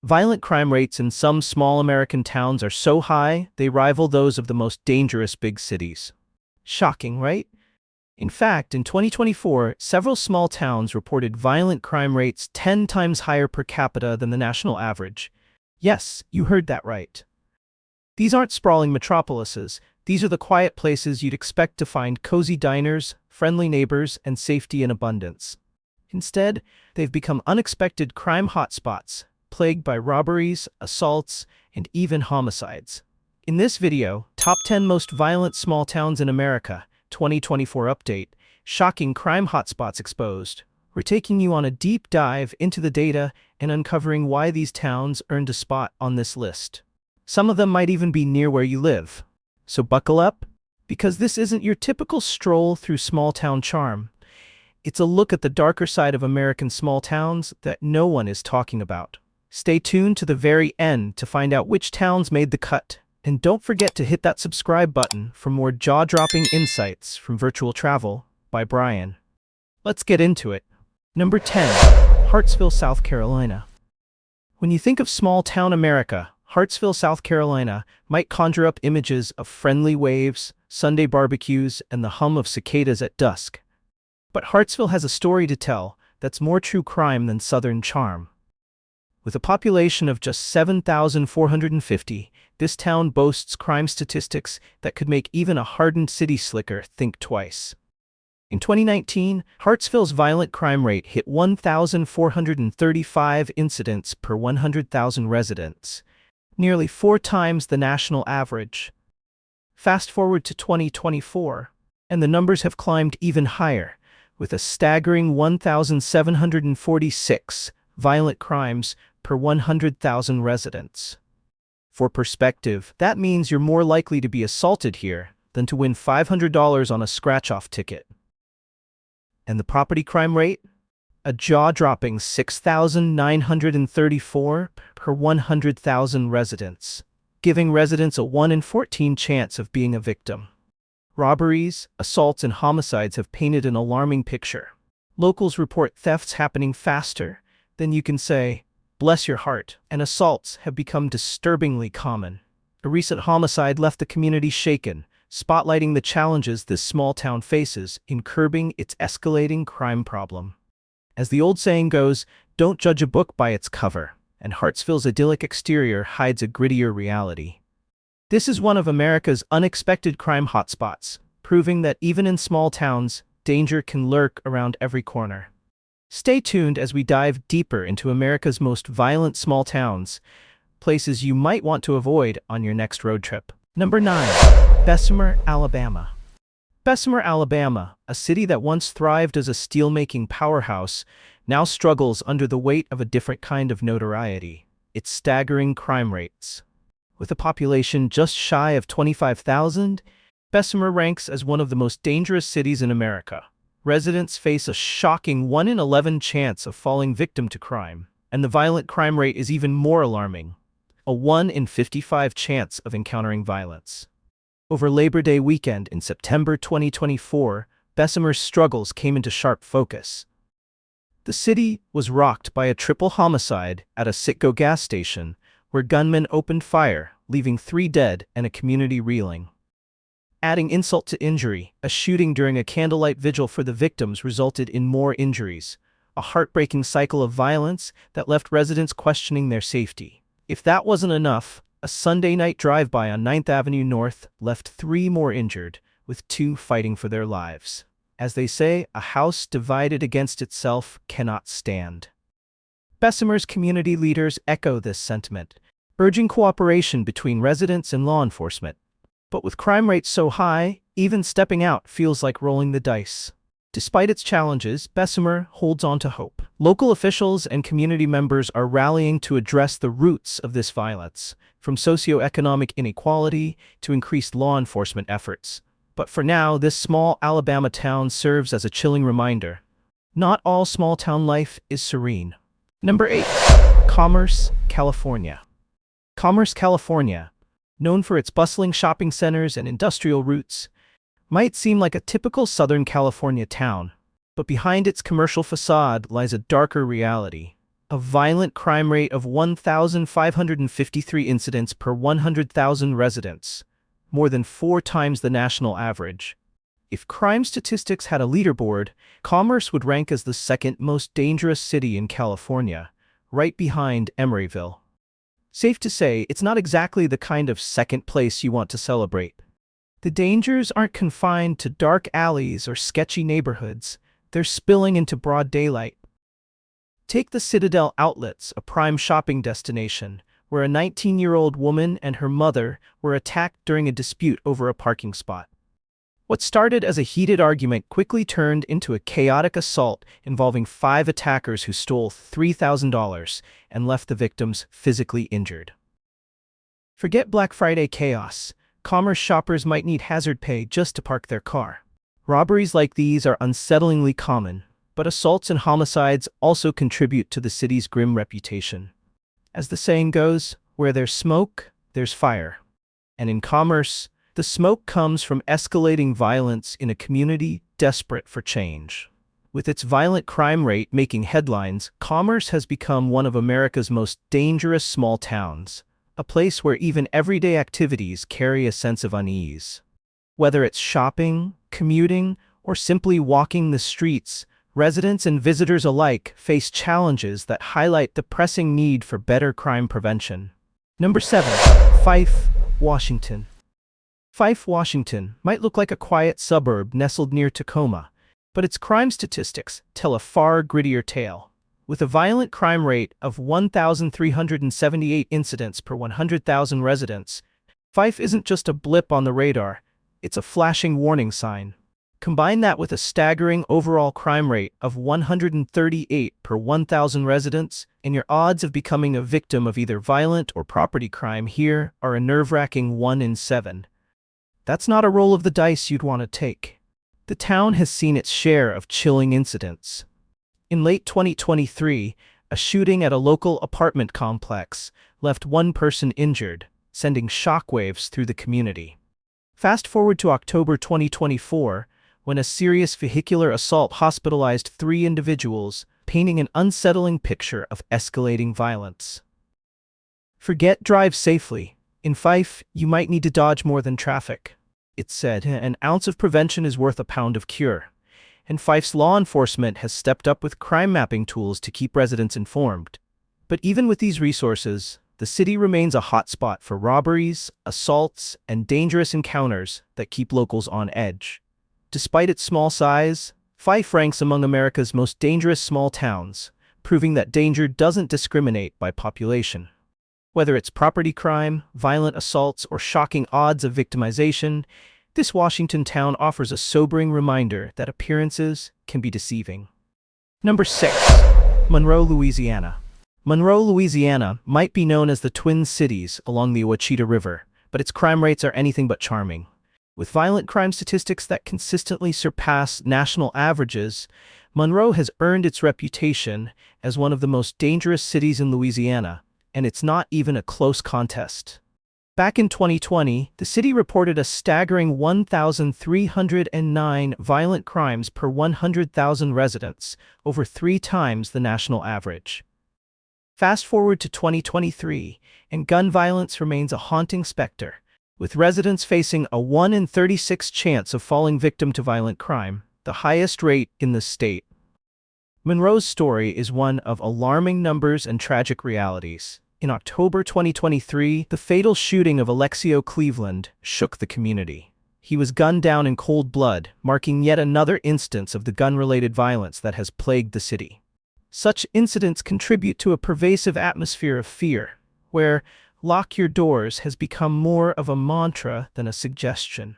Violent crime rates in some small American towns are so high, they rival those of the most dangerous big cities. Shocking, right? In fact, in 2024, several small towns reported violent crime rates 10 times higher per capita than the national average. Yes, you heard that right. These aren't sprawling metropolises. These are the quiet places you'd expect to find cozy diners, friendly neighbors, and safety in abundance. Instead, they've become unexpected crime hotspots, plagued by robberies, assaults, and even homicides. In this video, Top 10 Most Violent Small Towns in America, 2024 update, Shocking Crime Hotspots Exposed. We're taking you on a deep dive into the data and uncovering why these towns earned a spot on this list. Some of them might even be near where you live. So buckle up, because this isn't your typical stroll through small-town charm. It's a look at the darker side of American small towns that no one is talking about. Stay tuned to the very end to find out which towns made the cut. And don't forget to hit that subscribe button for more jaw-dropping insights from Virtual Travel by Brian. Let's get into it. Number 10. Hartsville, South Carolina. When you think of small-town America, Hartsville, South Carolina might conjure up images of friendly waves, Sunday barbecues, and the hum of cicadas at dusk. But Hartsville has a story to tell that's more true crime than Southern charm. With a population of just 7,450, this town boasts crime statistics that could make even a hardened city slicker think twice. In 2019, Hartsville's violent crime rate hit 1,435 incidents per 100,000 residents, nearly 4 times the national average. Fast forward to 2024, and the numbers have climbed even higher, with a staggering 1,746 violent crimes per 100,000 residents. For perspective, that means you're more likely to be assaulted here than to win $500 on a scratch-off ticket. And the property crime rate? A jaw-dropping 6,934 per 100,000 residents, giving residents a 1 in 14 chance of being a victim. Robberies, assaults, and homicides have painted an alarming picture. Locals report thefts happening faster than you can say, "Bless your heart," and assaults have become disturbingly common. A recent homicide left the community shaken, spotlighting the challenges this small town faces in curbing its escalating crime problem. As the old saying goes, don't judge a book by its cover, and Hartsville's idyllic exterior hides a grittier reality. This is one of America's unexpected crime hotspots, proving that even in small towns, danger can lurk around every corner. Stay tuned as we dive deeper into America's most violent small towns, places you might want to avoid on your next road trip. Number 9. Bessemer, Alabama. Bessemer, Alabama, a city that once thrived as a steel-making powerhouse, now struggles under the weight of a different kind of notoriety: its staggering crime rates. With a population just shy of 25,000, Bessemer ranks as one of the most dangerous cities in America. Residents face a shocking 1 in 11 chance of falling victim to crime, and the violent crime rate is even more alarming: a 1 in 55 chance of encountering violence. Over Labor Day weekend in September 2024, Bessemer's struggles came into sharp focus. The city was rocked by a triple homicide at a Citgo gas station, where gunmen opened fire, leaving 3 dead and a community reeling. Adding insult to injury, a shooting during a candlelight vigil for the victims resulted in more injuries, a heartbreaking cycle of violence that left residents questioning their safety. If that wasn't enough, a Sunday night drive-by on 9th Avenue North left 3 more injured, with 2 fighting for their lives. As they say, a house divided against itself cannot stand. Bessemer's community leaders echo this sentiment, urging cooperation between residents and law enforcement. But with crime rates so high, even stepping out feels like rolling the dice. Despite its challenges, Bessemer holds on to hope. Local officials and community members are rallying to address the roots of this violence, from socioeconomic inequality to increased law enforcement efforts. But for now, this small Alabama town serves as a chilling reminder: not all small-town life is serene. Number 8. Commerce, California. Commerce, California, known for its bustling shopping centers and industrial roots, might seem like a typical Southern California town, but behind its commercial facade lies a darker reality. a violent crime rate of 1,553 incidents per 100,000 residents, more than 4 times the national average. If crime statistics had a leaderboard, Commerce would rank as the second most dangerous city in California, right behind Emeryville. Safe to say, it's not exactly the kind of second place you want to celebrate. The dangers aren't confined to dark alleys or sketchy neighborhoods. They're spilling into broad daylight. Take the Citadel Outlets, a prime shopping destination, where a 19-year-old woman and her mother were attacked during a dispute over a parking spot. What started as a heated argument quickly turned into a chaotic assault involving 5 attackers who stole $3,000 and left the victims physically injured. Forget Black Friday chaos. Commerce shoppers might need hazard pay just to park their car. Robberies like these are unsettlingly common, but assaults and homicides also contribute to the city's grim reputation. As the saying goes, where there's smoke, there's fire. And in Commerce, the smoke comes from escalating violence in a community desperate for change. With its violent crime rate making headlines, Commerce has become one of America's most dangerous small towns, a place where even everyday activities carry a sense of unease. Whether it's shopping, commuting, or simply walking the streets, residents and visitors alike face challenges that highlight the pressing need for better crime prevention. Number 7. Fife, Washington. Fife, Washington might look like a quiet suburb nestled near Tacoma, but its crime statistics tell a far grittier tale. With a violent crime rate of 1,378 incidents per 100,000 residents, Fife isn't just a blip on the radar, it's a flashing warning sign. Combine that with a staggering overall crime rate of 138 per 1,000 residents, and your odds of becoming a victim of either violent or property crime here are a nerve-wracking 1 in 7. That's not a roll of the dice you'd want to take. The town has seen its share of chilling incidents. In late 2023, a shooting at a local apartment complex left 1 person injured, sending shockwaves through the community. Fast forward to October 2024, when a serious vehicular assault hospitalized 3 individuals, painting an unsettling picture of escalating violence. Forget drive safely. In Fife, you might need to dodge more than traffic. It's said, an ounce of prevention is worth a pound of cure. And Fife's law enforcement has stepped up with crime mapping tools to keep residents informed. But even with these resources, the city remains a hotspot for robberies, assaults, and dangerous encounters that keep locals on edge. Despite its small size, Fife ranks among America's most dangerous small towns, proving that danger doesn't discriminate by population. Whether it's property crime, violent assaults, or shocking odds of victimization, this Washington town offers a sobering reminder that appearances can be deceiving. Number 6. Monroe, Louisiana. Monroe, Louisiana might be known as the Twin Cities along the Ouachita River, but its crime rates are anything but charming. With violent crime statistics that consistently surpass national averages, Monroe has earned its reputation as one of the most dangerous cities in Louisiana, and it's not even a close contest. Back in 2020, the city reported a staggering 1,309 violent crimes per 100,000 residents, over 3 times the national average. Fast forward to 2023, and gun violence remains a haunting specter, with residents facing a 1 in 36 chance of falling victim to violent crime, the highest rate in the state. Monroe's story is one of alarming numbers and tragic realities. In October 2023, the fatal shooting of Alexio Cleveland shook the community. He was gunned down in cold blood, marking yet another instance of the gun-related violence that has plagued the city. Such incidents contribute to a pervasive atmosphere of fear, where "lock your doors" has become more of a mantra than a suggestion.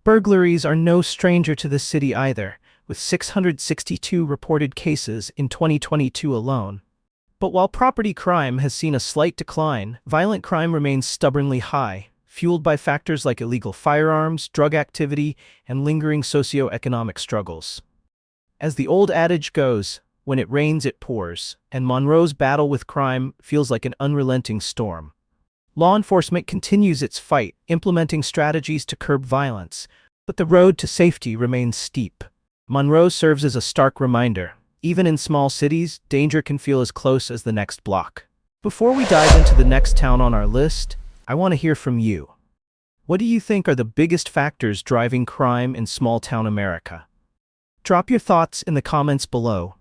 Burglaries are no stranger to the city either, with 662 reported cases in 2022 alone. But while property crime has seen a slight decline, violent crime remains stubbornly high, fueled by factors like illegal firearms, drug activity, and lingering socioeconomic struggles. As the old adage goes, when it rains it pours, and Monroe's battle with crime feels like an unrelenting storm. Law enforcement continues its fight, implementing strategies to curb violence, but the road to safety remains steep. Monroe serves as a stark reminder. Even in small cities, danger can feel as close as the next block. Before we dive into the next town on our list, I want to hear from you. What do you think are the biggest factors driving crime in small-town America? Drop your thoughts in the comments below.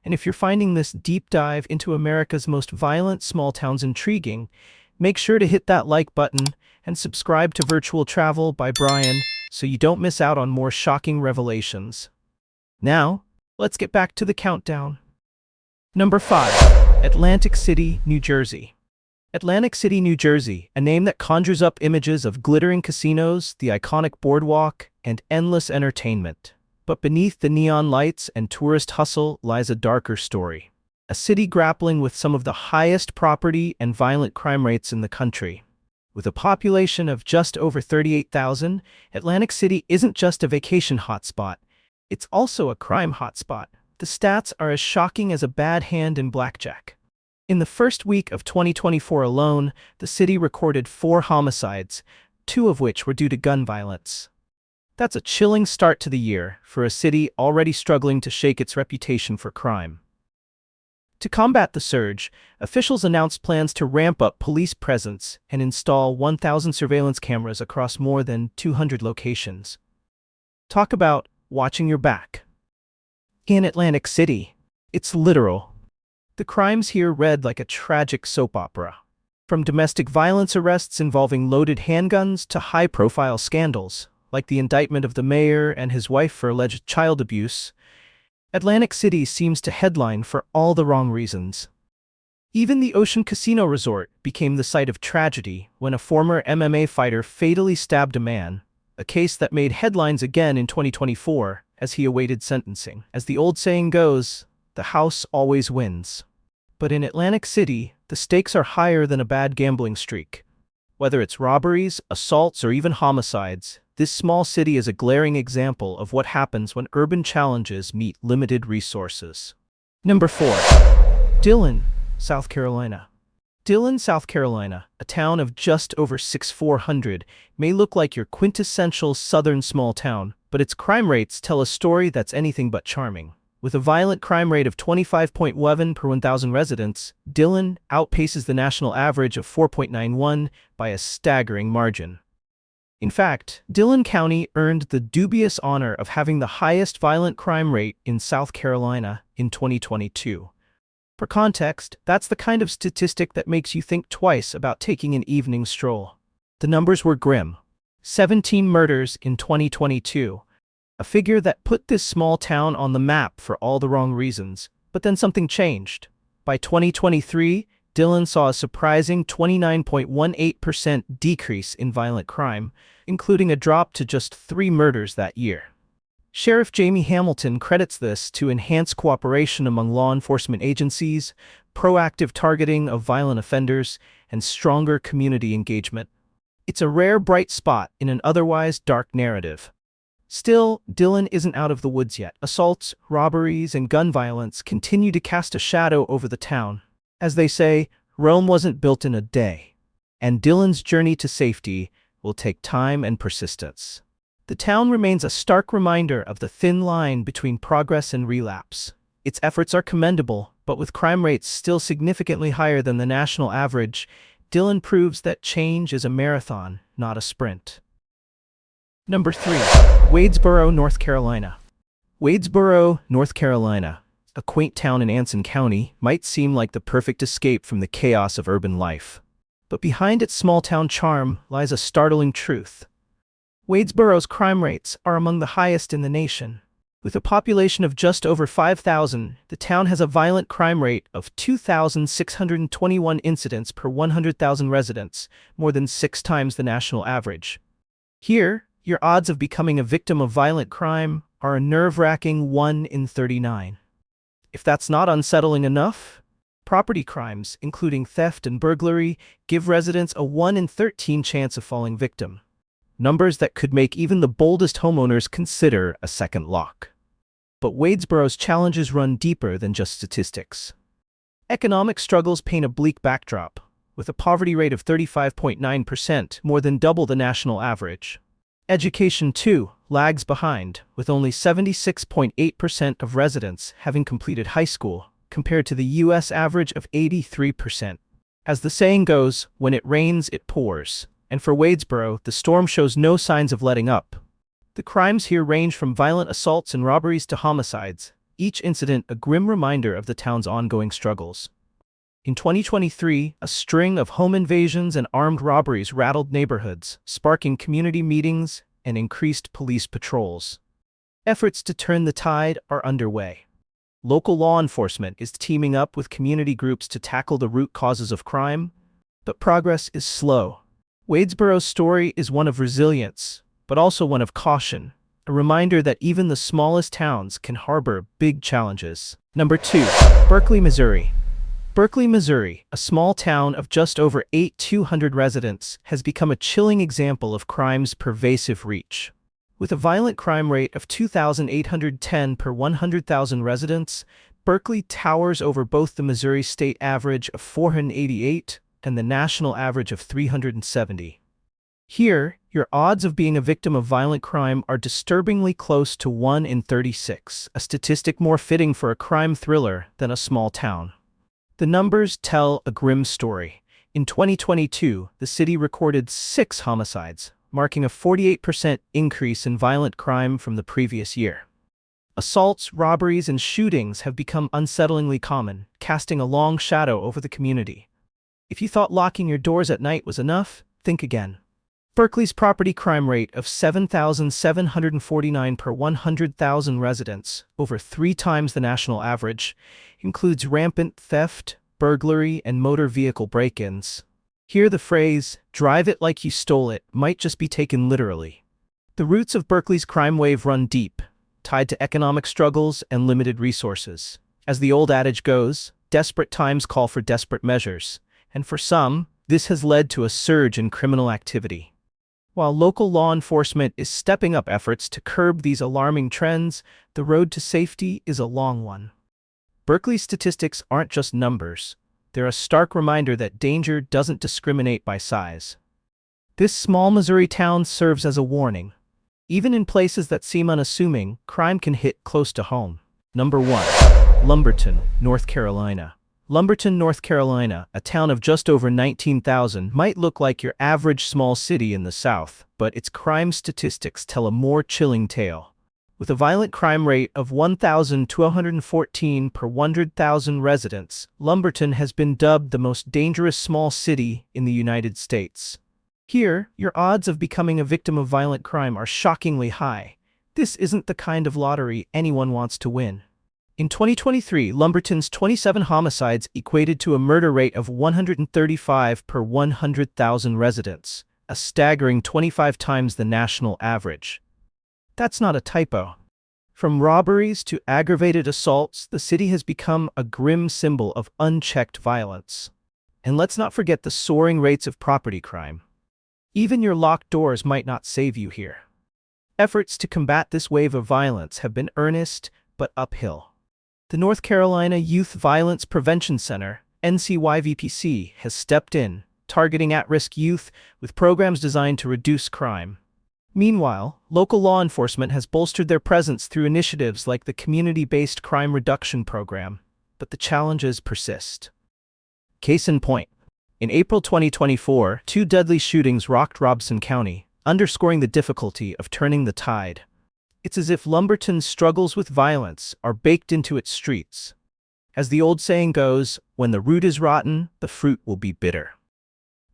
And if you're finding this deep dive into America's most violent small towns intriguing, make sure to hit that like button and subscribe to Virtual Travel by Brian so you don't miss out on more shocking revelations. Now, let's get back to the countdown. Number 5. Atlantic City, New Jersey. Atlantic City, New Jersey, a name that conjures up images of glittering casinos, the iconic boardwalk, and endless entertainment. But beneath the neon lights and tourist hustle lies a darker story. A city grappling with some of the highest property and violent crime rates in the country. With a population of just over 38,000, Atlantic City isn't just a vacation hotspot, it's also a crime hotspot. The stats are as shocking as a bad hand in blackjack. In the first week of 2024 alone, the city recorded 4 homicides, 2 of which were due to gun violence. That's a chilling start to the year for a city already struggling to shake its reputation for crime. To combat the surge, officials announced plans to ramp up police presence and install 1,000 surveillance cameras across more than 200 locations. Talk about watching your back. In Atlantic City, it's literal. The crimes here read like a tragic soap opera. From domestic violence arrests involving loaded handguns to high-profile scandals, like the indictment of the mayor and his wife for alleged child abuse, Atlantic City seems to headline for all the wrong reasons. Even the Ocean Casino Resort became the site of tragedy when a former MMA fighter fatally stabbed a man, a case that made headlines again in 2024 as he awaited sentencing. As the old saying goes, the house always wins. But in Atlantic City, the stakes are higher than a bad gambling streak. Whether it's robberies, assaults, or even homicides, this small city is a glaring example of what happens when urban challenges meet limited resources. Number 4. Dillon, South Carolina. Dillon, South Carolina, a town of just over 6,400, may look like your quintessential southern small town, but its crime rates tell a story that's anything but charming. With a violent crime rate of 25.11 per 1,000 residents, Dillon outpaces the national average of 4.91 by a staggering margin. In fact, Dillon County earned the dubious honor of having the highest violent crime rate in South Carolina in 2022. For context, that's the kind of statistic that makes you think twice about taking an evening stroll. The numbers were grim. 17 murders in 2022, a figure that put this small town on the map for all the wrong reasons. But then something changed. By 2023, Dillon saw a surprising 29.18% decrease in violent crime, including a drop to just 3 murders that year. Sheriff Jamie Hamilton credits this to enhanced cooperation among law enforcement agencies, proactive targeting of violent offenders, and stronger community engagement. It's a rare bright spot in an otherwise dark narrative. Still, Dillon isn't out of the woods yet. Assaults, robberies, and gun violence continue to cast a shadow over the town. As they say, Rome wasn't built in a day, and Dillon's journey to safety will take time and persistence. The town remains a stark reminder of the thin line between progress and relapse. Its efforts are commendable, but with crime rates still significantly higher than the national average, Dillon proves that change is a marathon, not a sprint. Number 3. Wadesboro, North Carolina. Wadesboro, North Carolina, a quaint town in Anson County, might seem like the perfect escape from the chaos of urban life. But behind its small-town charm lies a startling truth. Wadesboro's crime rates are among the highest in the nation. With a population of just over 5,000, the town has a violent crime rate of 2,621 incidents per 100,000 residents, more than 6 times the national average. Here, your odds of becoming a victim of violent crime are a nerve-wracking 1 in 39. If that's not unsettling enough, property crimes, including theft and burglary, give residents a 1 in 13 chance of falling victim. Numbers that could make even the boldest homeowners consider a second lock. But Wadesboro's challenges run deeper than just statistics. Economic struggles paint a bleak backdrop, with a poverty rate of 35.9%, more than double the national average. Education, too, lags behind, with only 76.8% of residents having completed high school, compared to the U.S. average of 83%. As the saying goes, when it rains, it pours. And for Wadesboro, the storm shows no signs of letting up. The crimes here range from violent assaults and robberies to homicides, each incident a grim reminder of the town's ongoing struggles. In 2023, a string of home invasions and armed robberies rattled neighborhoods, sparking community meetings and increased police patrols. Efforts to turn the tide are underway. Local law enforcement is teaming up with community groups to tackle the root causes of crime, but progress is slow. Wadesboro's story is one of resilience, but also one of caution, a reminder that even the smallest towns can harbor big challenges. Number 2. Berkeley, Missouri. Berkeley, Missouri, a small town of just over 8,200 residents, has become a chilling example of crime's pervasive reach. With a violent crime rate of 2,810 per 100,000 residents, Berkeley towers over both the Missouri state average of 488 and the national average of 370. Here, your odds of being a victim of violent crime are disturbingly close to 1 in 36, a statistic more fitting for a crime thriller than a small town. The numbers tell a grim story. In 2022, the city recorded 6 homicides, marking a 48% increase in violent crime from the previous year. Assaults, robberies, and shootings have become unsettlingly common, casting a long shadow over the community. If you thought locking your doors at night was enough, think again. Berkeley's property crime rate of 7,749 per 100,000 residents, over 3 times the national average, includes rampant theft, burglary, and motor vehicle break-ins. Here the phrase, "drive it like you stole it," might just be taken literally. The roots of Berkeley's crime wave run deep, tied to economic struggles and limited resources. As the old adage goes, desperate times call for desperate measures, and for some, this has led to a surge in criminal activity. While local law enforcement is stepping up efforts to curb these alarming trends, the road to safety is a long one. Berkeley's statistics aren't just numbers. They're a stark reminder that danger doesn't discriminate by size. This small Missouri town serves as a warning. Even in places that seem unassuming, crime can hit close to home. Number 1. Lumberton, North Carolina. Lumberton, North Carolina, a town of just over 19,000, might look like your average small city in the South, but its crime statistics tell a more chilling tale. With a violent crime rate of 1,214 per 100,000 residents, Lumberton has been dubbed the most dangerous small city in the United States. Here, your odds of becoming a victim of violent crime are shockingly high. This isn't the kind of lottery anyone wants to win. In 2023, Lumberton's 27 homicides equated to a murder rate of 135 per 100,000 residents, a staggering 25 times the national average. That's not a typo. From robberies to aggravated assaults, the city has become a grim symbol of unchecked violence. And let's not forget the soaring rates of property crime. Even your locked doors might not save you here. Efforts to combat this wave of violence have been earnest, but uphill. The North Carolina Youth Violence Prevention Center, NCYVPC, has stepped in, targeting at-risk youth with programs designed to reduce crime. Meanwhile, local law enforcement has bolstered their presence through initiatives like the Community-Based Crime Reduction Program, but the challenges persist. Case in point. In April 2024, 2 deadly shootings rocked Robeson County, underscoring the difficulty of turning the tide. It's as if Lumberton's struggles with violence are baked into its streets. As the old saying goes, when the root is rotten, the fruit will be bitter.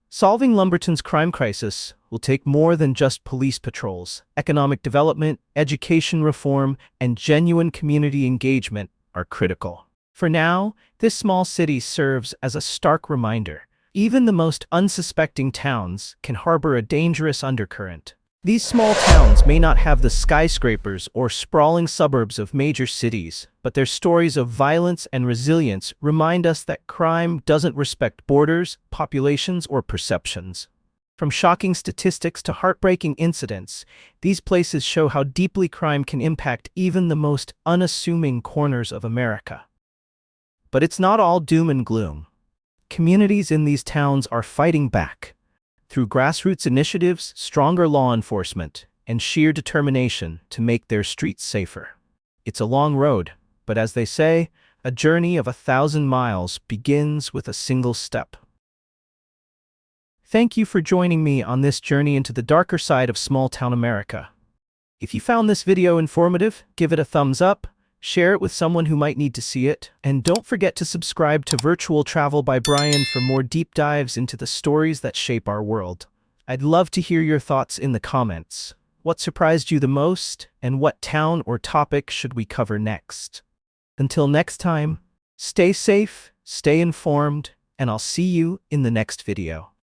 Solving Lumberton's crime crisis will take more than just police patrols. Economic development, education reform, and genuine community engagement are critical. For now, this small city serves as a stark reminder. Even the most unsuspecting towns can harbor a dangerous undercurrent. These small towns may not have the skyscrapers or sprawling suburbs of major cities, but their stories of violence and resilience remind us that crime doesn't respect borders, populations, or perceptions. From shocking statistics to heartbreaking incidents, these places show how deeply crime can impact even the most unassuming corners of America. But it's not all doom and gloom. Communities in these towns are fighting back. Through grassroots initiatives, stronger law enforcement, and sheer determination to make their streets safer. It's a long road, but as they say, a journey of 1,000 miles begins with a single step. Thank you for joining me on this journey into the darker side of small-town America. If you found this video informative, give it a thumbs up, share it with someone who might need to see it, and don't forget to subscribe to Virtual Travel by Brian for more deep dives into the stories that shape our world. I'd love to hear your thoughts in the comments. What surprised you the most, and what town or topic should we cover next? Until next time, stay safe, stay informed, and I'll see you in the next video.